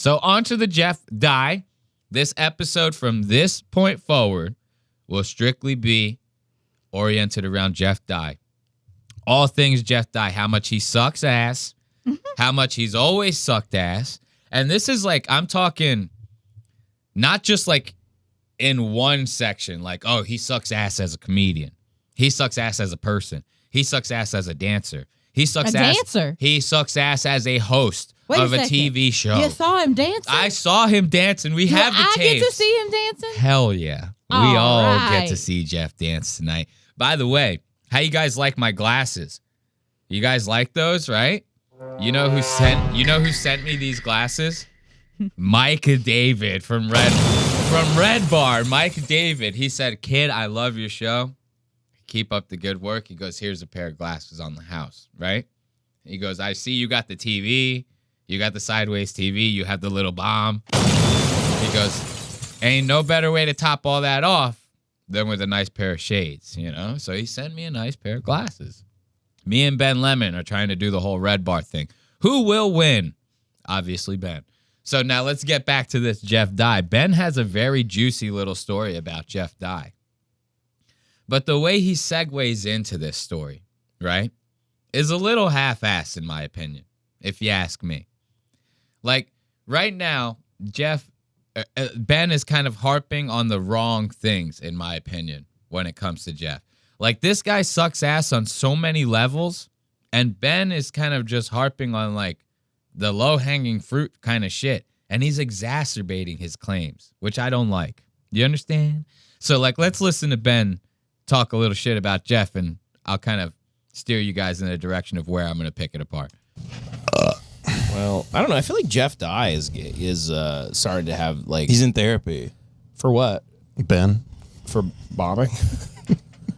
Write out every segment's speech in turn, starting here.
So on to the Jeff Dye. This episode from this point forward will strictly be oriented around Jeff Dye. All things Jeff Dye, how much he sucks ass, how much he's always sucked ass. And this is like, I'm talking not just like in one section, like, oh, he sucks ass as a comedian. He sucks ass as a person. He sucks ass as a dancer. He sucks dancer. He sucks ass as a host of a TV show. You saw him dancing? I saw him dancing. We have the tapes. I get to see him dancing? Hell yeah. We all get to see Jeff dance tonight. By the way, how you guys like my glasses? You guys like those, right? You know who sent me these glasses? Mike David from Red Bar. Mike David. He said, "Kid, I love your show. Keep up the good work." He goes, "Here's a pair of glasses on the house," right? He goes, "I see you got the TV. You got the sideways TV. You have the little bomb." He goes, "Ain't no better way to top all that off than with a nice pair of shades, you know?" So he sent me a nice pair of glasses. Me and Ben Lemon are trying to do the whole Red Bar thing. Who will win? Obviously, Ben. So now let's get back to this Jeff Dye. Ben has a very juicy little story about Jeff Dye. But the way he segues into this story, right, is a little half-assed in my opinion, if you ask me. Like, right now, Ben is kind of harping on the wrong things, in my opinion, when it comes to Jeff. Like, this guy sucks ass on so many levels, and Ben is kind of just harping on, like, the low-hanging fruit kind of shit, and he's exacerbating his claims, which I don't like. You understand? So, like, let's listen to Ben talk a little shit about Jeff, and I'll kind of steer you guys in the direction of where I'm going to pick it apart. Well, I don't know. I feel like Jeff Dye is starting to have, like... He's in therapy. For what? Ben? For bombing?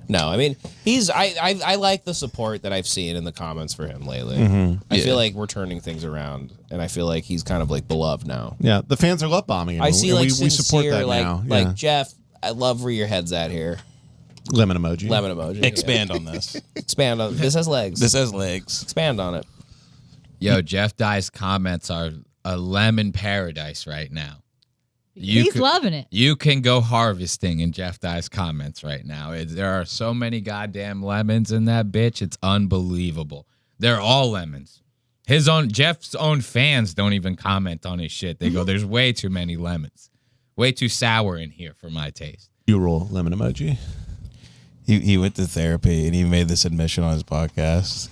No, I mean, I like the support that I've seen in the comments for him lately. Mm-hmm. I feel like we're turning things around, and I feel like he's kind of, like, beloved now. Yeah, the fans are love bombing him. I see, like, we support that like, now. Like, yeah. Jeff, I love where your head's at here. Lemon emoji. Lemon emoji. Expand on this. Expand on this. Has legs. This has legs. Expand on it. Yo, Jeff Dye's comments are a lemon paradise right now. He's loving it. You can go harvesting in Jeff Dye's comments right now. There are so many goddamn lemons in that bitch. It's unbelievable. They're all lemons. Jeff's own fans don't even comment on his shit. They go, "There's way too many lemons. Way too sour in here for my taste." You roll lemon emoji. He went to therapy and he made this admission on his podcast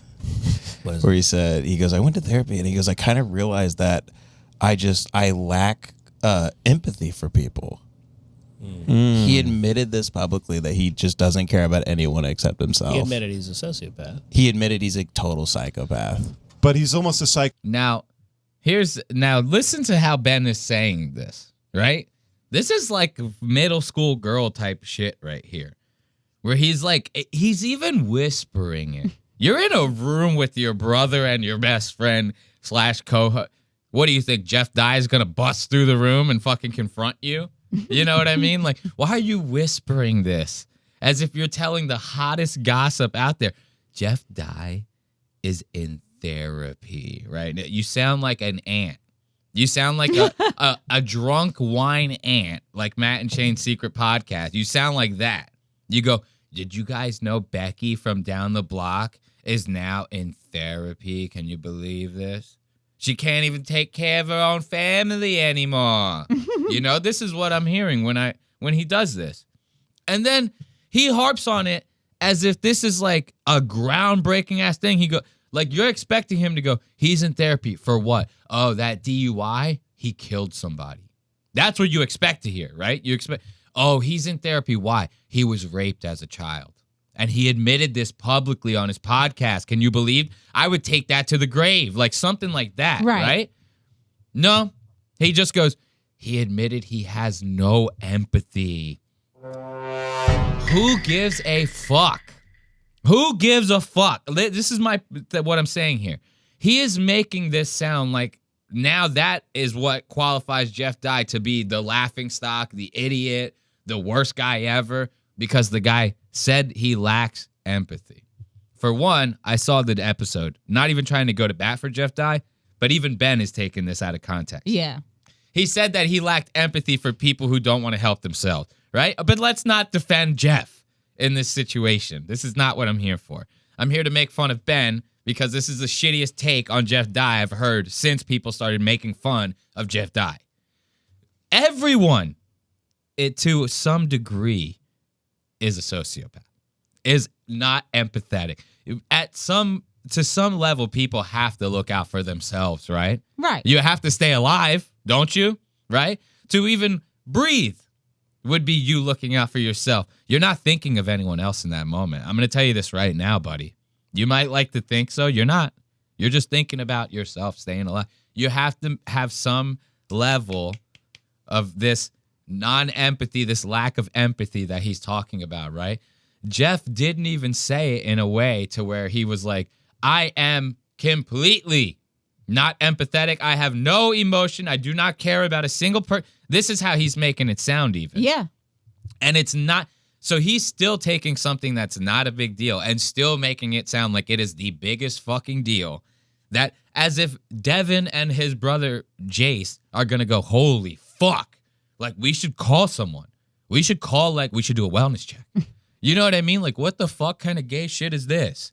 where he goes, "I went to therapy," and he goes, "I kind of realized that I lack empathy for people." He admitted this publicly, that he just doesn't care about anyone except himself. He admitted he's a sociopath. He admitted he's a total psychopath. But he's almost a psych. Now listen to how Ben is saying this, right? This is like middle school girl type shit right here. Where he's even whispering it. You're in a room with your brother and your best friend / co-host. What do you think? Jeff Dye is going to bust through the room and fucking confront you? You know what I mean? Like, why are you whispering this? As if you're telling the hottest gossip out there. Jeff Dye is in therapy, right? You sound like an ant. You sound like a drunk wine ant, like Matt and Shane's secret podcast. You sound like that. You go, "Did you guys know Becky from down the block is now in therapy? Can you believe this? She can't even take care of her own family anymore." You know, this is what I'm hearing when he does this. And then he harps on it as if this is like a groundbreaking ass thing. He go, like, you're expecting him to go, "He's in therapy for what? Oh, that DUI? He killed somebody." That's what you expect to hear, right? You expect, "Oh, he's in therapy. Why? He was raped as a child. And he admitted this publicly on his podcast. Can you believe?" I would take that to the grave. Like something like that, right? No. He just goes, "He admitted he has no empathy." Who gives a fuck? Who gives a fuck? This is what I'm saying here. He is making this sound like now that is what qualifies Jeff Dye to be the laughingstock, the idiot, the worst guy ever, because the guy said he lacks empathy. For one, I saw the episode, not even trying to go to bat for Jeff Dye, but even Ben is taking this out of context. Yeah. He said that he lacked empathy for people who don't want to help themselves, right? But let's not defend Jeff in this situation. This is not what I'm here for. I'm here to make fun of Ben because this is the shittiest take on Jeff Dye I've heard since people started making fun of Jeff Dye. Everyone, to some degree, is a sociopath, is not empathetic. To some level, people have to look out for themselves, right? Right. You have to stay alive, don't you? Right? To even breathe would be you looking out for yourself. You're not thinking of anyone else in that moment. I'm going to tell you this right now, buddy. You might like to think so. You're not. You're just thinking about yourself staying alive. You have to have some level of this non-empathy, this lack of empathy that he's talking about, right? Jeff didn't even say it in a way to where he was like, I am completely not empathetic. I have no emotion. I do not care about a single person. This is how he's making it sound even. Yeah. And it's not. So he's still taking something that's not a big deal and still making it sound like it is the biggest fucking deal. That as if Devin and his brother Jace are going to go, holy fuck. Like, we should call someone. We should do a wellness check. You know what I mean? Like, what the fuck kind of gay shit is this?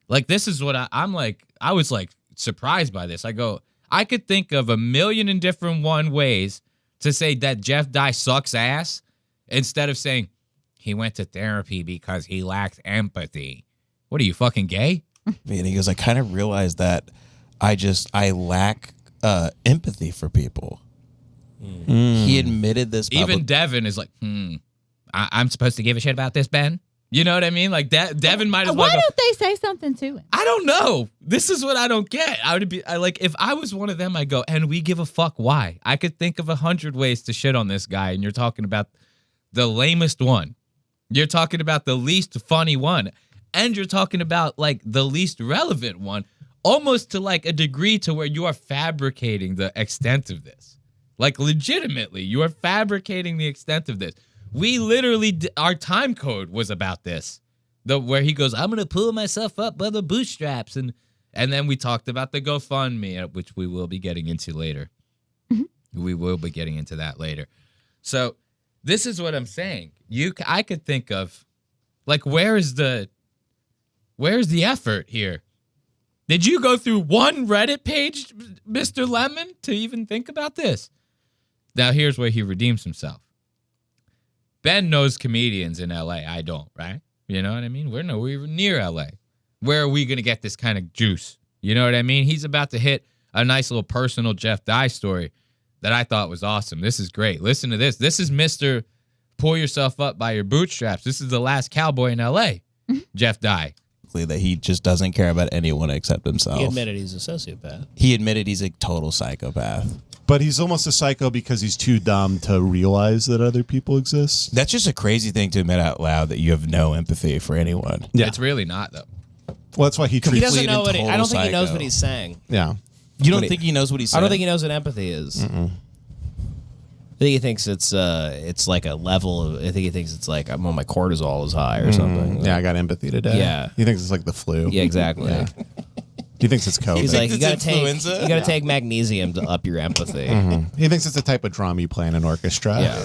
Like, this is what I was like surprised by this. I go, I could think of a million and different ways to say that Jeff Dye sucks ass instead of saying he went to therapy because he lacked empathy. What are you, fucking gay? And he goes, I kind of realized that I lack empathy for people. He admitted this. Even Devin is like, I'm supposed to give a shit about this, Ben? You know what I mean? Like, Devin might as well. Why don't they say something to him? I don't know. This is what I don't get. If I was one of them, I'd go, and we give a fuck why. I could think of 100 ways to shit on this guy, and you're talking about the lamest one. You're talking about the least funny one. And you're talking about, like, the least relevant one, almost to, like, a degree to where you are fabricating the extent of this. Like, legitimately, you are fabricating the extent of this. We literally, our time code was about this. Where he goes, I'm going to pull myself up by the bootstraps. And then we talked about the GoFundMe, which we will be getting into later. We will be getting into that later. So this is what I'm saying. I could think of, like, where's the effort here? Did you go through one Reddit page, Mr. Lemon, to even think about this? Now, here's where he redeems himself. Ben knows comedians in LA. I don't, right? You know what I mean? We're nowhere near LA. Where are we going to get this kind of juice? You know what I mean? He's about to hit a nice little personal Jeff Dye story that I thought was awesome. This is great. Listen to this. This is Mr. Pull yourself up by your bootstraps. This is the last cowboy in LA, Jeff Dye. That he just doesn't care about anyone except himself. He admitted he's a sociopath. He admitted he's a total psychopath. But he's almost a psycho because he's too dumb to realize that other people exist. That's just a crazy thing to admit out loud, that you have no empathy for anyone. Yeah. It's really not, though. Well, that's why he He treats. doesn't know what total I don't think he knows psycho. what he's saying. Yeah. You don't think he knows what he's saying? I don't think he knows what empathy is. I think he thinks it's like a level of. I think he thinks it's like my cortisol is high or something. Yeah, I got empathy today. Yeah. He thinks it's like the flu. Yeah, exactly. Yeah. He thinks it's COVID. He's like, you It's gotta influenza? take magnesium to up your empathy. He thinks it's a type of drum you play in an orchestra. Yeah.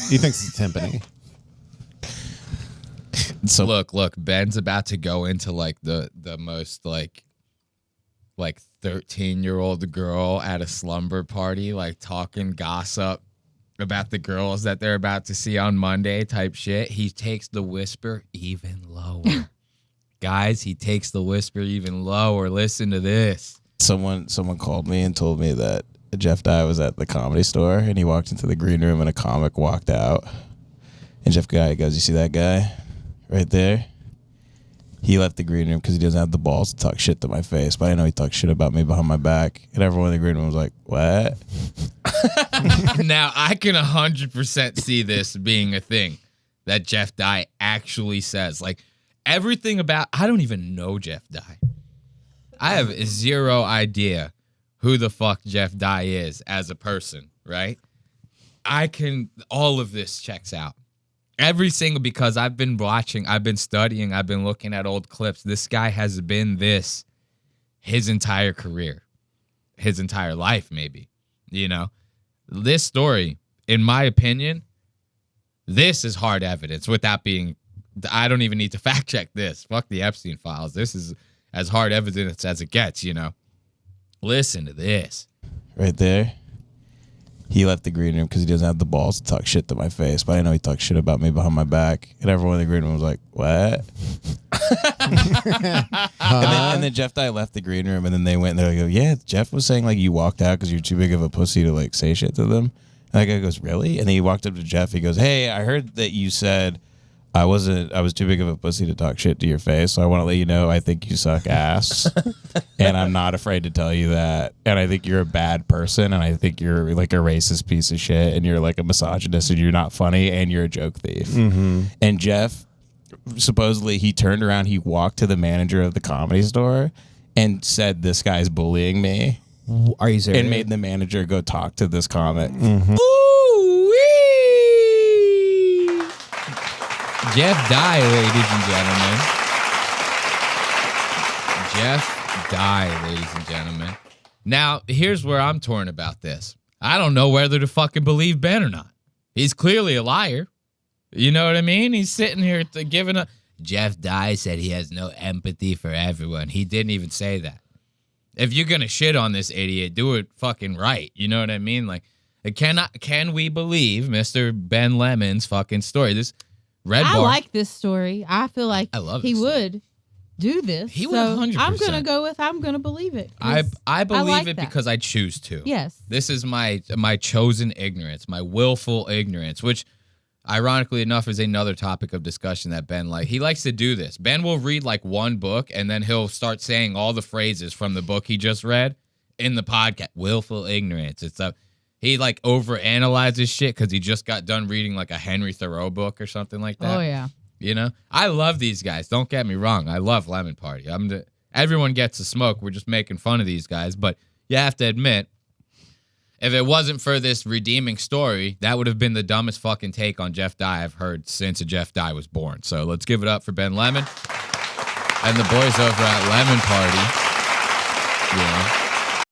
He thinks it's timpani. So look, Ben's about to go into like the most like 13-year-old girl at a slumber party, like talking gossip about the girls that they're about to see on Monday type shit. He takes the whisper even lower. Guys, he takes the whisper even lower. Listen to this. Someone called me and told me that Jeff Dye was at the Comedy Store and he walked into the green room and a comic walked out. And Jeff Dye goes, you see that guy right there? He left the green room because he doesn't have the balls to talk shit to my face. But I know he talks shit about me behind my back. And everyone in the green room was like, what? Now, I can 100% see this being a thing that Jeff Dye actually says. Like, everything about... I don't even know Jeff Dye. I have zero idea who the fuck Jeff Dye is as a person, right? All of this checks out. Every single, because I've been watching, I've been studying, I've been looking at old clips. This guy has been this his entire career, his entire life, maybe, you know? this story, in my opinion, this is hard evidence without being. I don't even need to fact check this. Fuck the Epstein files. This is as hard evidence as it gets. Listen to this. Right there. He left the green room because he doesn't have the balls to talk shit to my face. But I know he talked shit about me behind my back. And everyone in the green room was like, what? and then Jeff Dye left the green room. And then they went and they go, yeah, Jeff was saying like you walked out because you're too big of a pussy to like say shit to them. And that guy goes, really? And then he walked up to Jeff. He goes, hey, I heard that you said I was too big of a pussy to talk shit to your face. So I want to let you know I think you suck ass. And I'm not afraid to tell you that. And I think you're a bad person. And I think you're like a racist piece of shit. And you're like a misogynist. And you're not funny. And you're a joke thief. Mm-hmm. And Jeff, supposedly, he turned around. He walked to the manager of the Comedy Store and said, this guy's bullying me. Are you serious? And made the manager go talk to this comic. Mm-hmm. Jeff Dye, ladies and gentlemen. Jeff Dye, ladies and gentlemen. Now, here's where I'm torn about this. I don't know whether to fucking believe Ben or not. He's clearly a liar. You know what I mean? He's sitting here giving a... Jeff Dye said he has no empathy for everyone. He didn't even say that. If you're going to shit on this idiot, do it fucking right. You know what I mean? Like, can we believe Mr. Ben Lemon's fucking story? This... Red I Bar. like this story. I feel like he would do this. He would 100%. I'm going to go with I'm going to believe it. I believe like it that. because I choose to. Yes. This is my chosen ignorance, my willful ignorance, which ironically enough is another topic of discussion that Ben he likes to do this. Ben will read like one book and then he'll start saying all the phrases from the book he just read in the podcast. Willful ignorance. It's he like overanalyzes shit because he just got done reading like a Henry Thoreau book or something like that. Oh, yeah. I love these guys. Don't get me wrong. I love Lemon Party. Everyone gets to smoke. We're just making fun of these guys. But you have to admit, if it wasn't for this redeeming story, that would have been the dumbest fucking take on Jeff Dye I've heard since Jeff Dye was born. So let's give it up for Ben Lemon and the boys over at Lemon Party.